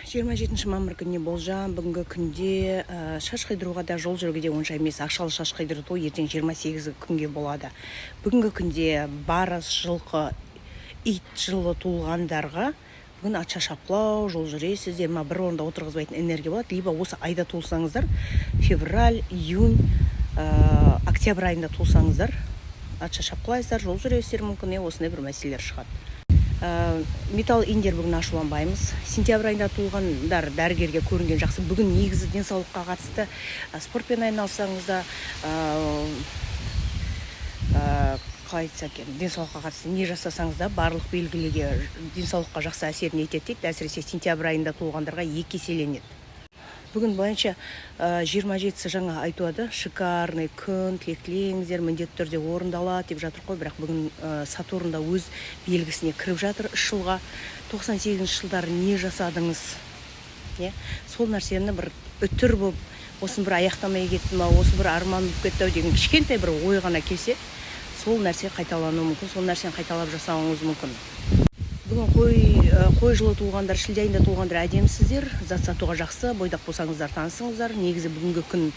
27 мамыр күніне болжам. Бүгінгі күнде шаш қидыруға да жол жүруге де онша емес. Ақшалы шаш қидыру той ертең 28 күнге болады. Бүгінгі күнде барыс, жылқы, ит жылы туылғандарға бүгін атша шапқылау, жол жүресіздер, бір орында отырғызбайтын энергия болады. Либо осы айда туылсаңыздар, февраль, июнь, октябрь айында туылсаңыздар, атша шапқылайсыздар, жол жүресіздер, мүмкін осындай бір мәселелер шығады. Металл индер бүгін ашуланбаймыз. Сентябрь айында туылғандар дәрігерге көрінген жақсы. Бүгін негізі денсаулыққа қатысты спортпен айналсаңыз да, қалай айтсақ екен, денсаулыққа қатысты не жасасаңыз да барлық белгілерге денсаулыққа жақсы әсерін етеді дейді. Әсіресе сентябрь айында туылғандарға 2 еселенеді. Бүгін бойынша 27-сі жаңа айтуады, шикарный күн, тілектілеңіздер, міндетті түрде орындалады деп жатыр қой. Бірақ бүгін Сатурнда өз белгісіне кіріп жатыр 3 жылға. 98 жылдары не жасадыңыз? Сол нәрсені бір үтір болып, осын бір аяқтамай кетті ма, осы бір арман болып кетті деген кішкентай бір ой ғана келсе, сол нәрсе қайталануы мүмкін, сол нәрсені қайталап жасауыңыз мүмкін. Бүгін қой жылы туылғандар, шілде айында туылғандар әдемісіздер, зат сатуға жақсы, бойдақ болсаңыздар, танысыңыздар. Негізі бүгінгі күн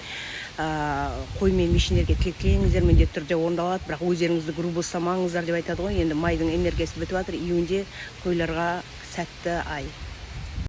қой мен мешіндерге тілектілеңіздер, міндетті түрде орындалады, бірақ өздеріңізді грубо ұстамаңыздар деп айтады ғой. Енді майдың энергиясы бітіп жатыр, июньде қойларға сәтті ай.